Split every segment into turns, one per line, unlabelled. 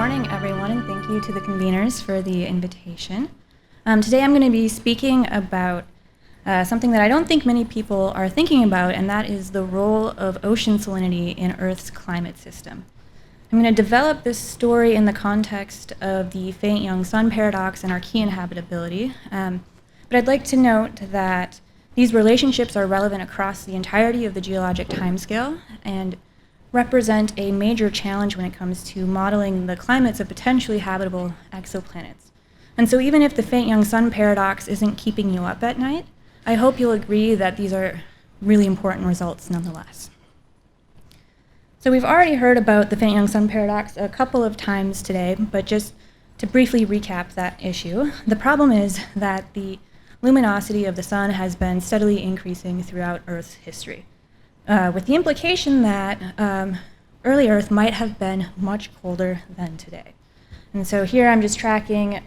morning, everyone, and thank you to the conveners for the invitation. Today I'm going to be speaking about something that I don't think many people are thinking about, and that is the role of ocean salinity in Earth's climate system. I'm going to develop this story in the context of the faint young sun paradox and Archean habitability, but I'd like to note that these relationships are relevant across the entirety of the geologic timescale and represent a major challenge when it comes to modeling the climates of potentially habitable exoplanets. And so even if the faint young sun paradox isn't keeping you up at night, I hope you'll agree that these are really important results nonetheless. So we've already heard about the faint young sun paradox a couple of times today, but just to briefly recap that issue, the problem is that the luminosity of the sun has been steadily increasing throughout Earth's history, with the implication that early Earth might have been much colder than today. And so here I'm just tracking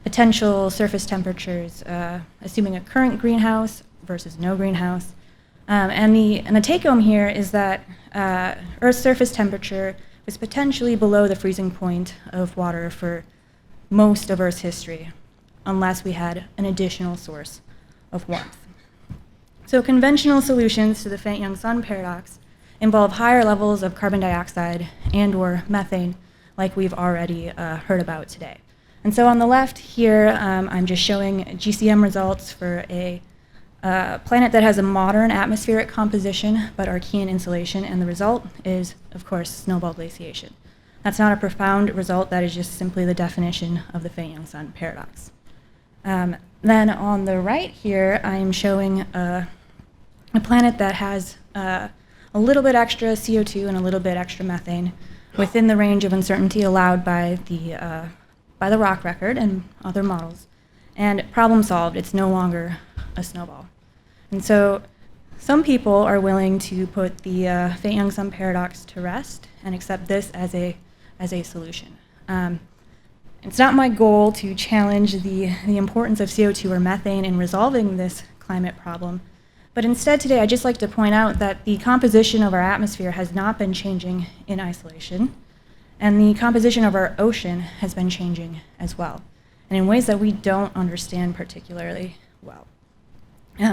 potential surface temperatures, assuming a current greenhouse versus no greenhouse. And the take-home here is that Earth's surface temperature was potentially below the freezing point of water for most of Earth's history, unless we had an additional source of warmth. So conventional solutions to the faint young sun paradox involve higher levels of carbon dioxide and or methane, like we've already heard about today. And so on the left here, I'm just showing GCM results for a planet that has a modern atmospheric composition, but Archean insolation, and the result is, of course, Snowball glaciation. That's not a profound result, that is just simply the definition of the faint young sun paradox. Then on the right here, I'm showing a planet that has a little bit extra CO2 and a little bit extra methane within the range of uncertainty allowed by the rock record and other models. And problem solved, it's no longer a snowball. And so some people are willing to put the faint young sun paradox to rest and accept this as a solution. It's not my goal to challenge the importance of CO2 or methane in resolving this climate problem, but instead today I'd just like to point out that the composition of our atmosphere has not been changing in isolation, and the composition of our ocean has been changing as well, and in ways that we don't understand particularly well.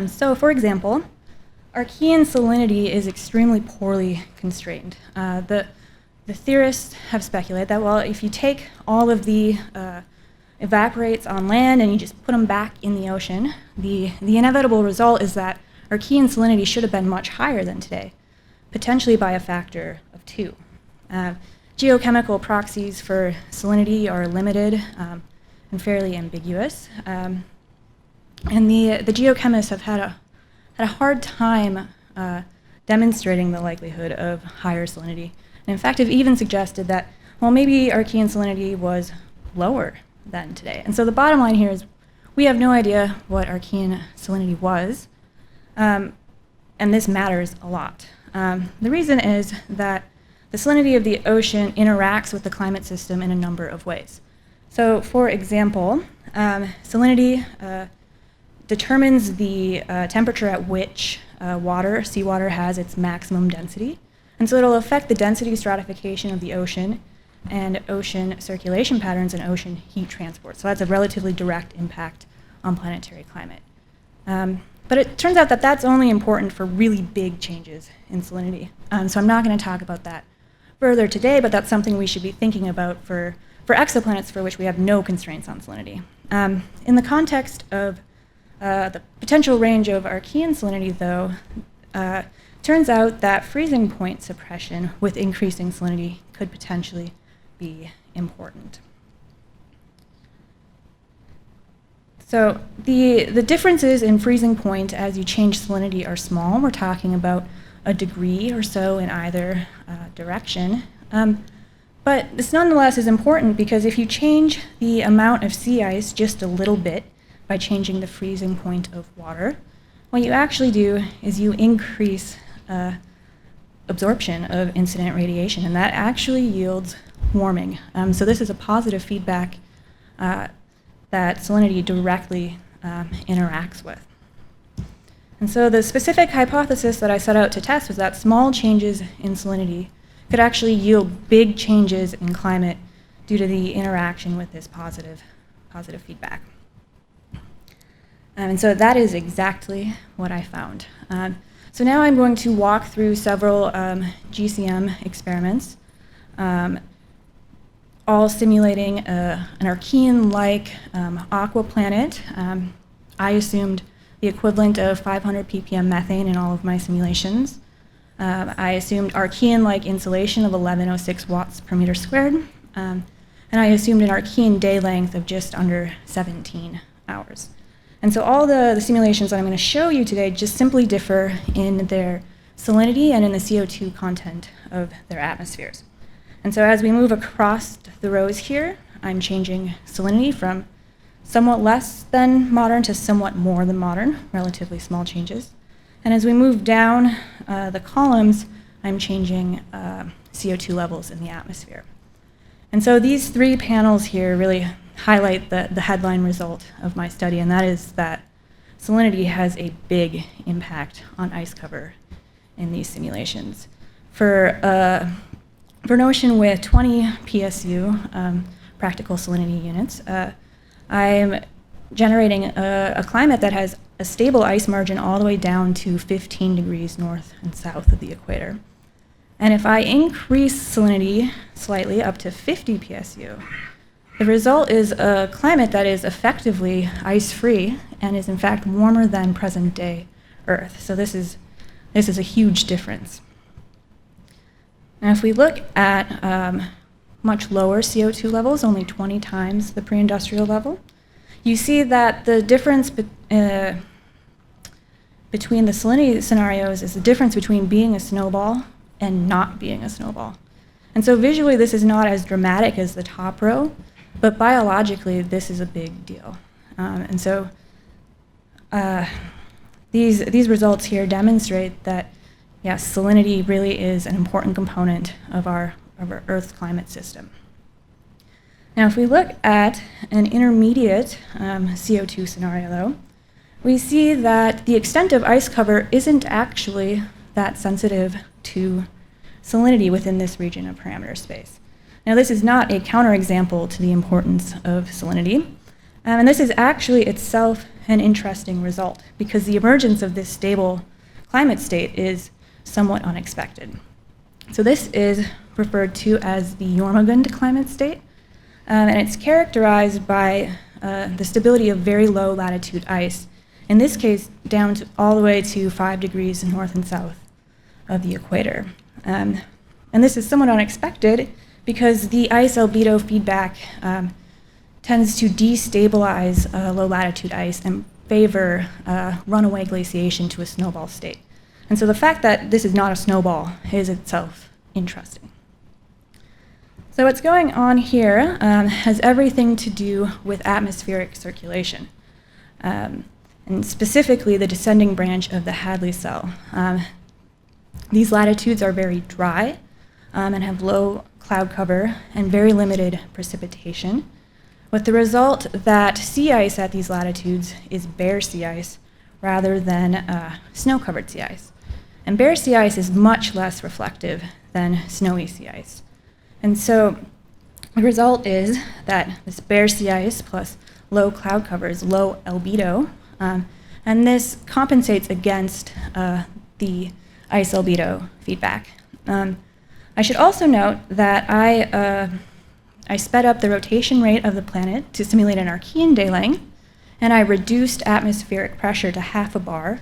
So for example, Archean salinity is extremely poorly constrained. The theorists have speculated that, well, if you take all of the evaporates on land and you just put them back in the ocean, the inevitable result is that Archean salinity should have been much higher than today, potentially by a factor of 2. Geochemical proxies for salinity are limited and fairly ambiguous, and the geochemists have had a hard time demonstrating the likelihood of higher salinity. And in fact, have even suggested that, well, maybe Archean salinity was lower than today. And so the bottom line here is we have no idea what Archean salinity was, and this matters a lot. The reason is that the salinity of the ocean interacts with the climate system in a number of ways. So for example, salinity determines the temperature at which seawater has its maximum density. And so it'll affect the density stratification of the ocean and ocean circulation patterns and ocean heat transport. So that's a relatively direct impact on planetary climate. But it turns out that that's only important for really big changes in salinity. So I'm not going to talk about that further today, but that's something we should be thinking about for exoplanets for which we have no constraints on salinity. In the context of the potential range of Archean salinity, though, turns out that freezing point suppression with increasing salinity could potentially be important. So the differences in freezing point as you change salinity are small. We're talking about a degree or so in either direction. But this nonetheless is important because if you change the amount of sea ice just a little bit by changing the freezing point of water, what you actually do is you increase absorption of incident radiation, and that actually yields warming. So this is a positive feedback that salinity directly interacts with. And so the specific hypothesis that I set out to test was that small changes in salinity could actually yield big changes in climate due to the interaction with this positive feedback. And so that is exactly what I found. So now I'm going to walk through several GCM experiments, all simulating an Archean-like aqua planet. I assumed the equivalent of 500 ppm methane in all of my simulations. I assumed Archean-like insolation of 1106 watts per meter squared, and I assumed an Archean day length of just under 17 hours. And so all the simulations that I'm going to show you today just simply differ in their salinity and in the CO2 content of their atmospheres. And so as we move across the rows here, I'm changing salinity from somewhat less than modern to somewhat more than modern, relatively small changes. And as we move down the columns, I'm changing CO2 levels in the atmosphere. And so these three panels here really highlight the headline result of my study, and that is that salinity has a big impact on ice cover in these simulations. For an ocean with 20 PSU, practical salinity units, I'm generating a climate that has a stable ice margin all the way down to 15 degrees north and south of the equator. And if I increase salinity slightly up to 50 PSU, the result is a climate that is effectively ice-free and is in fact warmer than present-day Earth. So this is a huge difference. Now if we look at much lower CO2 levels, only 20 times the pre-industrial level, you see that the difference between the salinity scenarios is the difference between being a snowball and not being a snowball. And so visually this is not as dramatic as the top row, but biologically this is a big deal. And so these results here demonstrate that, yes, salinity really is an important component of our Earth's climate system. Now if we look at an intermediate CO2 scenario though, we see that the extent of ice cover isn't actually that sensitive to salinity within this region of parameter space. Now this is not a counterexample to the importance of salinity, and this is actually itself an interesting result because the emergence of this stable climate state is somewhat unexpected. So this is referred to as the Jormungand climate state, and it's characterized by the stability of very low latitude ice, in this case down to all the way to 5 degrees north and south of the equator. And this is somewhat unexpected because the ice albedo feedback tends to destabilize low latitude ice and favor runaway glaciation to a snowball state. And so the fact that this is not a snowball is itself interesting. So what's going on here has everything to do with atmospheric circulation, and specifically the descending branch of the Hadley cell. These latitudes are very dry and have low cloud cover and very limited precipitation, with the result that sea ice at these latitudes is bare sea ice rather than snow-covered sea ice. And bare sea ice is much less reflective than snowy sea ice. And so the result is that this bare sea ice plus low cloud cover is low albedo, and this compensates against the ice albedo feedback. I should also note that I sped up the rotation rate of the planet to simulate an Archean day length, and I reduced atmospheric pressure to half a bar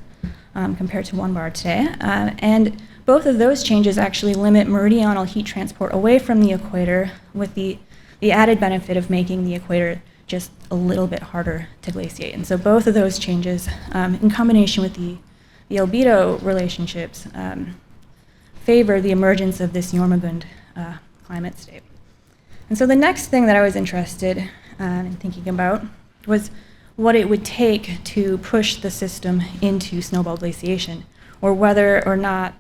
compared to 1 bar today. And both of those changes actually limit meridional heat transport away from the equator, with the added benefit of making the equator just a little bit harder to glaciate. And so both of those changes, in combination with the albedo relationships, favor the emergence of this Jormungand climate state. And so the next thing that I was interested in thinking about was what it would take to push the system into snowball glaciation, or whether or not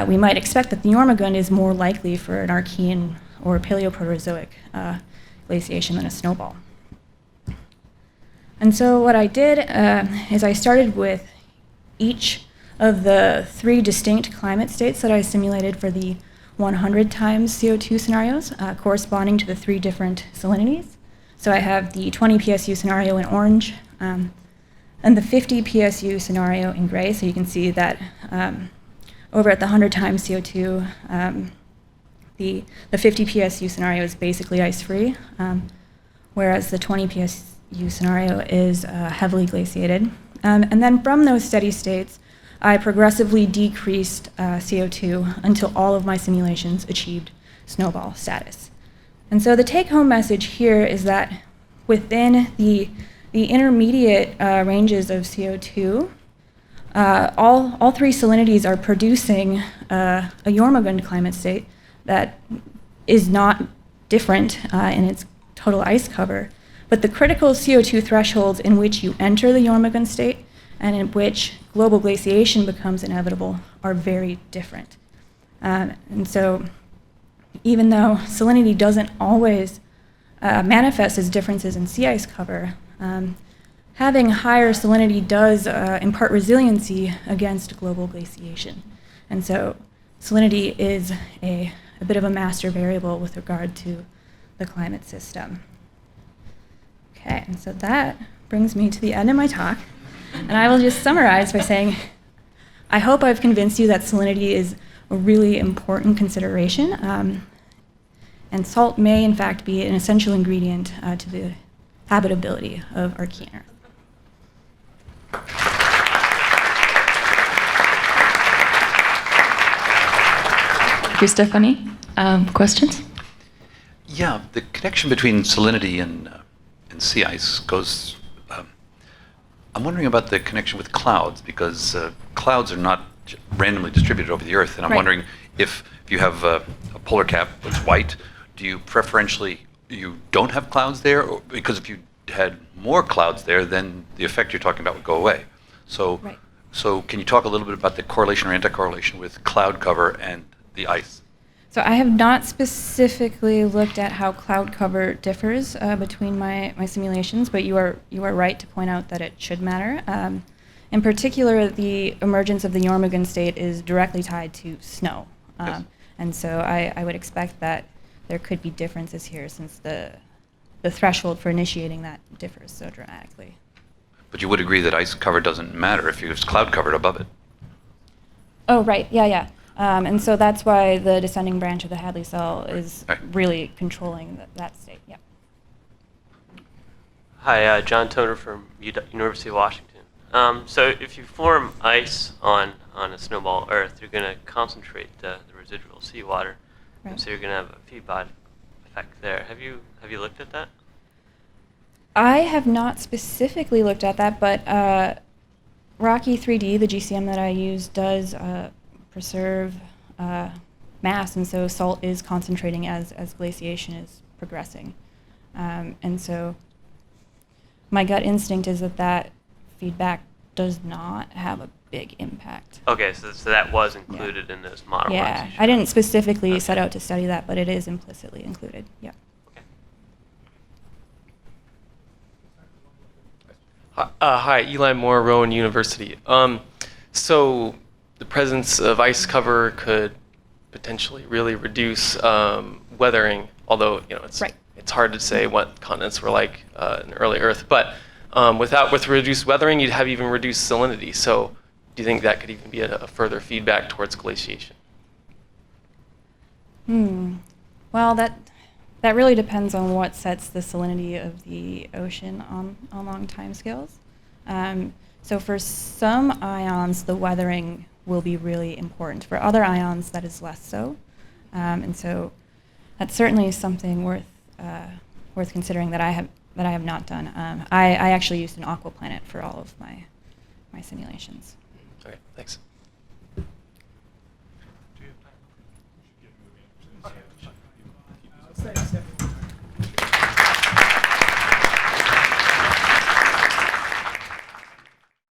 we might expect that the Jormungand is more likely for an Archean or Paleoproterozoic glaciation than a snowball. And so what I did is I started with each of the 3 distinct climate states that I simulated for the 100 times CO2 scenarios corresponding to the 3 different salinities. So I have the 20 PSU scenario in orange and the 50 PSU scenario in gray. So you can see that over at the 100 times CO2, the 50 PSU scenario is basically ice-free, whereas the 20 PSU scenario is heavily glaciated. And then from those steady states, I progressively decreased CO2 until all of my simulations achieved snowball status. And so the take-home message here is that within the intermediate ranges of CO2, all 3 salinities are producing a Jormungand climate state that is not different in its total ice cover, but the critical CO2 thresholds in which you enter the Jormungand state and in which global glaciation becomes inevitable are very different. And so even though salinity doesn't always manifest as differences in sea ice cover, having higher salinity does impart resiliency against global glaciation. And so salinity is a bit of a master variable with regard to the climate system. Okay, and so that brings me to the end of my talk. And I will just summarize by saying, I hope I've convinced you that salinity is a really important consideration. And salt may, in fact, be an essential ingredient to the habitability of Archean Earth.
Thank you, Stephanie. Questions?
Yeah, the connection between salinity and sea ice goes. I'm wondering about the connection with clouds, because clouds are not randomly distributed over the Earth, and I'm wondering if you have a polar cap that's white, do you preferentially, you don't have clouds there? Or, because if you had more clouds there, then the effect you're talking about would go away. So, so can you talk a little bit about the correlation or anti-correlation with cloud cover and the ice?
So I have not specifically looked at how cloud cover differs between my simulations, but you are right to point out that it should matter. In particular, the emergence of the Jormungand state is directly tied to snow.
Yes.
And so I would expect that there could be differences here, since the threshold for initiating that differs so dramatically.
But you would agree that ice cover doesn't matter if it's cloud covered above it.
Oh, right, yeah. And so that's why the descending branch of the Hadley cell is really controlling that state, yeah.
Hi, John Toner from University of Washington. So if you form ice on a snowball Earth, you're going to concentrate the residual seawater, and so you're going to have a feedback effect there. Have you looked at that?
I have not specifically looked at that, but Rocky 3D, the GCM that I use, does preserve mass, and so salt is concentrating as glaciation is progressing. And so my gut instinct is that feedback does not have a big impact.
Okay, so that was included in those model runs.
Yeah, I didn't specifically set out to study that, but it is implicitly included, yeah.
Hi, Eli Moore, Rowan University. So the presence of ice cover could potentially really reduce weathering, although it's hard to say what continents were like in early Earth. But with reduced weathering, you'd have even reduced salinity. So do you think that could even be a further feedback towards glaciation?
Well, that really depends on what sets the salinity of the ocean on long time scales. So for some ions, the weathering will be really important. For other ions, that is less so. And so that's certainly something worth considering that I have not done. I actually used an aquaplanet for all of my simulations.
Okay, thanks.